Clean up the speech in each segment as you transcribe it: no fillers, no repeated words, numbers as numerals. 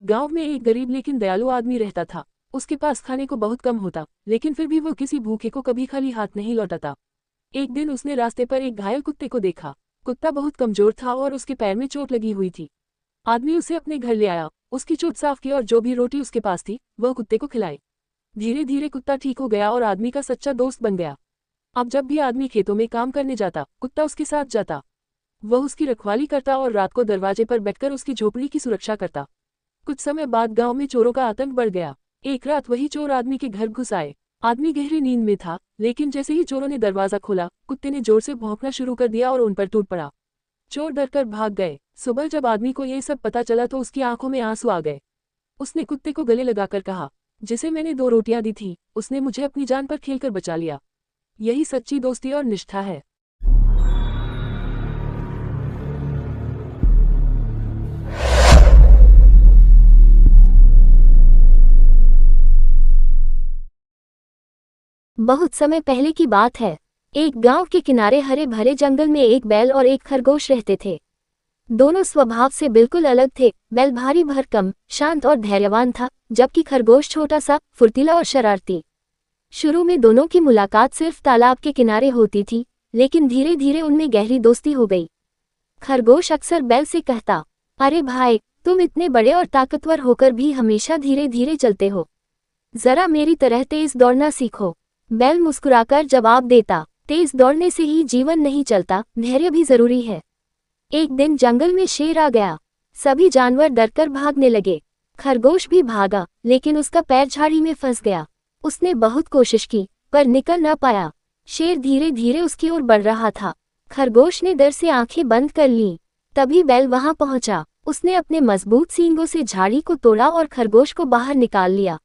गांव में एक गरीब लेकिन दयालु आदमी रहता था। उसके पास खाने को बहुत कम होता, लेकिन फिर भी वो किसी भूखे को कभी खाली हाथ नहीं लौटाता। एक दिन उसने रास्ते पर एक घायल कुत्ते को देखा। कुत्ता बहुत कमजोर था और उसके पैर में चोट लगी हुई थी। आदमी उसे अपने घर ले आया, उसकी चोट साफ की और जो भी रोटी उसके पास थी वह कुत्ते को खिलाई। धीरे धीरे कुत्ता ठीक हो गया और आदमी का सच्चा दोस्त बन गया। अब जब भी आदमी खेतों में काम करने जाता, कुत्ता उसके साथ जाता। वह उसकी रखवाली करता और रात को दरवाजे पर बैठकर उसकी झोपड़ी की सुरक्षा करता। कुछ समय बाद गांव में चोरों का आतंक बढ़ गया। एक रात वही चोर आदमी के घर घुस आए। आदमी गहरी नींद में था, लेकिन जैसे ही चोरों ने दरवाजा खोला, कुत्ते ने जोर से भौंकना शुरू कर दिया और उन पर टूट पड़ा। चोर डरकर भाग गए। सुबह जब आदमी को ये सब पता चला तो उसकी आंखों में आंसू आ गए। उसने कुत्ते को गले लगाकर कहा, जिसे मैंने 2 रोटियां दी थी, उसने मुझे अपनी जान पर खेलकर बचा लिया। यही सच्ची दोस्ती और निष्ठा है। बहुत समय पहले की बात है। एक गांव के किनारे हरे भरे जंगल में एक बैल और एक खरगोश रहते थे। दोनों स्वभाव से बिल्कुल अलग थे। बैल भारी भरकम, शांत और धैर्यवान था, जबकि खरगोश छोटा सा, फुर्तीला और शरारती। शुरू में दोनों की मुलाकात सिर्फ तालाब के किनारे होती थी, लेकिन धीरे धीरे उनमें गहरी दोस्ती हो गई। खरगोश अक्सर बैल से कहता, अरे भाई, तुम इतने बड़े और ताकतवर होकर भी हमेशा धीरे धीरे चलते हो। जरा मेरी तरह तेज दौड़ना सीखो। बैल मुस्कुराकर जवाब देता, तेज दौड़ने से ही जीवन नहीं चलता, धैर्य भी जरूरी है। एक दिन जंगल में शेर आ गया। सभी जानवर डरकर भागने लगे। खरगोश भी भागा, लेकिन उसका पैर झाड़ी में फंस गया। उसने बहुत कोशिश की, पर निकल न पाया। शेर धीरे धीरे उसकी ओर बढ़ रहा था। खरगोश ने डर से आंखें बंद कर लीं। तभी बैल वहां पहुंचा। उसने अपने मजबूत सींगों से झाड़ी को तोड़ा और खरगोश को बाहर निकाल लिया।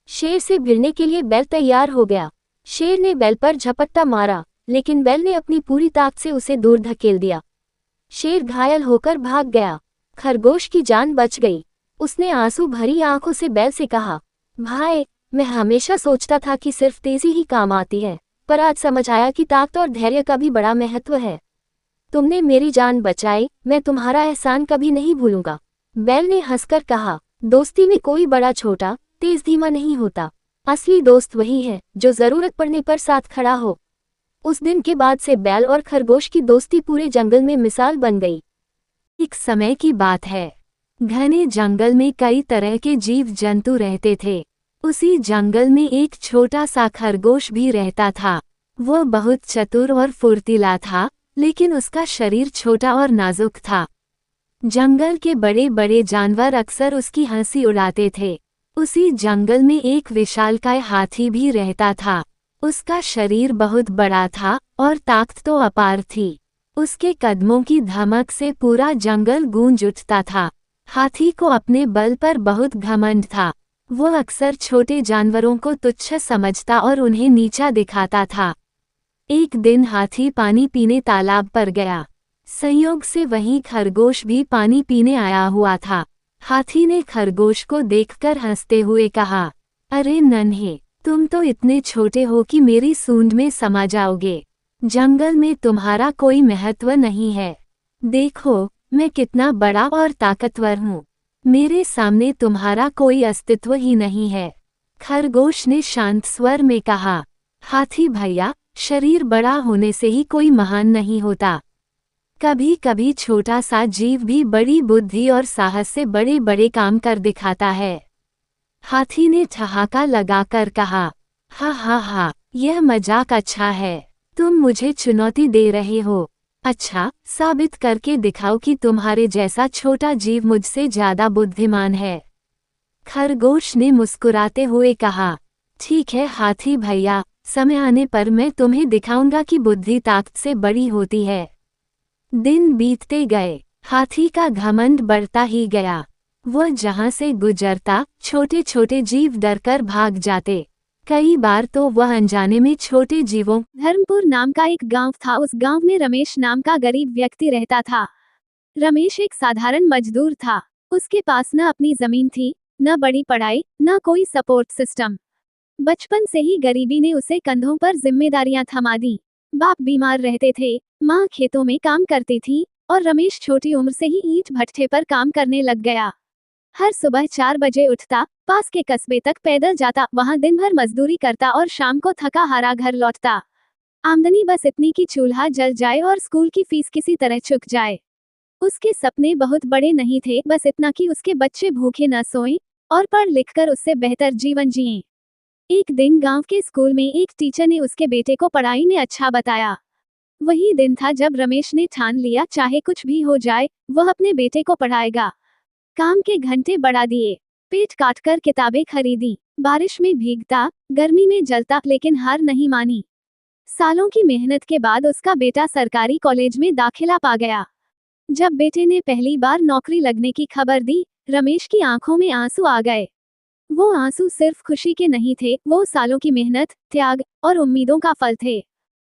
शेर से भिड़ने के लिए बैल तैयार हो गया। शेर ने बैल पर झपट्टा मारा, लेकिन बैल ने अपनी पूरी ताकत से उसे दूर धकेल दिया। शेर घायल होकर भाग गया। खरगोश की जान बच गई। उसने आंसू भरी आंखों से बैल से कहा, भाई, मैं हमेशा सोचता था कि सिर्फ तेजी ही काम आती है, पर आज समझ आया कि ताकत और धैर्य का भी बड़ा महत्व है। तुमने मेरी जान बचाई, मैं तुम्हारा एहसान कभी नहीं भूलूंगा। बैल ने हंसकर कहा, दोस्ती में कोई बड़ा छोटा, तेज धीमा नहीं होता। असली दोस्त वही है जो जरूरत पड़ने पर साथ खड़ा हो। उस दिन के बाद से बैल और खरगोश की दोस्ती पूरे जंगल में मिसाल बन गई। एक समय की बात है। घने जंगल में कई तरह के जीव जंतु रहते थे। उसी जंगल में एक छोटा सा खरगोश भी रहता था। वह बहुत चतुर और फुर्तीला था, लेकिन उसका शरीर छोटा और नाजुक था। जंगल के बड़े बड़े जानवर अक्सर उसकी हंसी उड़ाते थे। उसी जंगल में एक विशालकाय हाथी भी रहता था। उसका शरीर बहुत बड़ा था और ताकत तो अपार थी। उसके कदमों की धमक से पूरा जंगल गूंज उठता था। हाथी को अपने बल पर बहुत घमंड था। वो अक्सर छोटे जानवरों को तुच्छ समझता और उन्हें नीचा दिखाता था। एक दिन हाथी पानी पीने तालाब पर गया। संयोग से वहीं खरगोश भी पानी पीने आया हुआ था। हाथी ने खरगोश को देखकर हंसते हुए कहा, अरे नन्हे, तुम तो इतने छोटे हो कि मेरी सूंड में समा जाओगे। जंगल में तुम्हारा कोई महत्व नहीं है। देखो, मैं कितना बड़ा और ताकतवर हूँ। मेरे सामने तुम्हारा कोई अस्तित्व ही नहीं है। खरगोश ने शांत स्वर में कहा, हाथी भैया, शरीर बड़ा होने से ही कोई महान नहीं होता। कभी कभी छोटा सा जीव भी बड़ी बुद्धि और साहस से बड़े बड़े काम कर दिखाता है। हाथी ने ठहाका लगाकर कहा, हा हा हा, यह मजाक अच्छा है। तुम मुझे चुनौती दे रहे हो। अच्छा, साबित करके दिखाओ कि तुम्हारे जैसा छोटा जीव मुझसे ज्यादा बुद्धिमान है। खरगोश ने मुस्कुराते हुए कहा, ठीक है हाथी भैया, समय आने पर मैं तुम्हें दिखाऊंगा कि बुद्धि ताकत से बड़ी होती है। दिन बीतते गए। हाथी का घमंड बढ़ता ही गया। वह जहां से गुजरता, छोटे छोटे जीव डरकर भाग जाते। कई बार तो वह अनजाने में छोटे जीवों। धर्मपुर नाम का एक गांव था। उस गांव में रमेश नाम का गरीब व्यक्ति रहता था। रमेश एक साधारण मजदूर था। उसके पास न अपनी जमीन थी, न बड़ी पढ़ाई, न कोई सपोर्ट सिस्टम। बचपन से ही गरीबी ने उसे कंधों पर जिम्मेदारियां थमा दी। बाप बीमार रहते थे, माँ खेतों में काम करती थी और रमेश छोटी उम्र से ही ईंट भट्ठे पर काम करने लग गया। हर सुबह 4 बजे उठता, पास के कस्बे तक पैदल जाता, वहां दिन भर मजदूरी करता और शाम को थका हारा घर लौटता। आमदनी बस इतनी कि चूल्हा जल जाए और स्कूल की फीस किसी तरह चुक जाए। उसके सपने बहुत बड़े नहीं थे, बस इतना कि उसके बच्चे भूखे न सोएं और पढ़ लिख कर उससे बेहतर जीवन जिएं। एक दिन गांव के स्कूल में एक टीचर ने उसके बेटे को पढ़ाई में अच्छा बताया। वही दिन था जब रमेश ने ठान लिया, चाहे कुछ भी हो जाए वह अपने बेटे को पढ़ाएगा। काम के घंटे बढ़ा दिए, पेट काटकर किताबें खरीदी, बारिश में भीगता, गर्मी में जलता, लेकिन हार नहीं मानी। सालों की मेहनत के बाद उसका बेटा सरकारी कॉलेज में दाखिला पा गया। जब बेटे ने पहली बार नौकरी लगने की खबर दी, रमेश की आंखों में आंसू आ गए। वो आंसू सिर्फ खुशी के नहीं थे, वो सालों की मेहनत, त्याग और उम्मीदों का फल थे।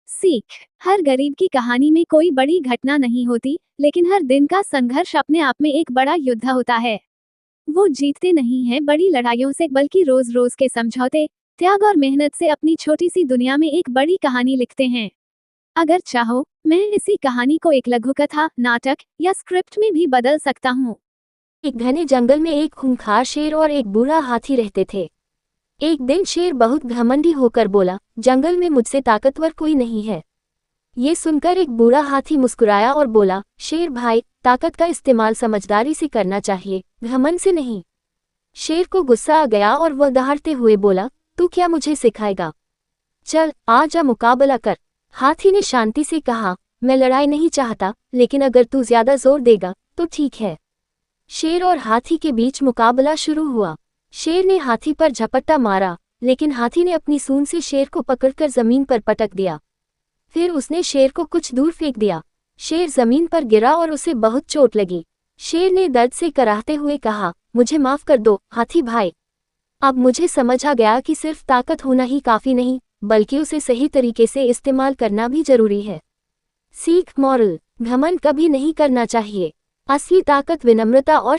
सीख: हर गरीब की कहानी में कोई बड़ी घटना नहीं होती, लेकिन हर दिन का संघर्ष अपने आप में एक बड़ा युद्ध होता है। वो जीतते नहीं हैं बड़ी लड़ाइयों से, बल्कि रोज रोज के समझौते, त्याग और मेहनत से अपनी छोटी सी दुनिया में एक बड़ी कहानी लिखते हैं। अगर चाहो, मैं इसी कहानी को एक लघुकथा, नाटक या स्क्रिप्ट में भी बदल सकता हूँ। एक घने जंगल में एक खूंखार शेर और एक बूढ़ा हाथी रहते थे। एक दिन शेर बहुत घमंडी होकर बोला, जंगल में मुझसे ताकतवर कोई नहीं है। ये सुनकर एक बूढ़ा हाथी मुस्कुराया और बोला, शेर भाई, ताकत का इस्तेमाल समझदारी से करना चाहिए, घमंड से नहीं। शेर को गुस्सा आ गया और वह दहाड़ते हुए बोला, तू क्या मुझे सिखाएगा? चल आ जा, मुकाबला कर। हाथी ने शांति से कहा, मैं लड़ाई नहीं चाहता, लेकिन अगर तू ज्यादा जोर देगा तो ठीक है। शेर और हाथी के बीच मुकाबला शुरू हुआ। शेर ने हाथी पर झपट्टा मारा, लेकिन हाथी ने अपनी सूंड से शेर को पकड़कर जमीन पर पटक दिया। फिर उसने शेर को कुछ दूर फेंक दिया। शेर जमीन पर गिरा और उसे बहुत चोट लगी। शेर ने दर्द से कराहते हुए कहा, मुझे माफ कर दो हाथी भाई। अब मुझे समझ आ गया कि सिर्फ ताकत होना ही काफी नहीं, बल्कि उसे सही तरीके से इस्तेमाल करना भी जरूरी है। सीख: मॉरल, घमंड कभी नहीं करना चाहिए। असली ताकत विनम्रता और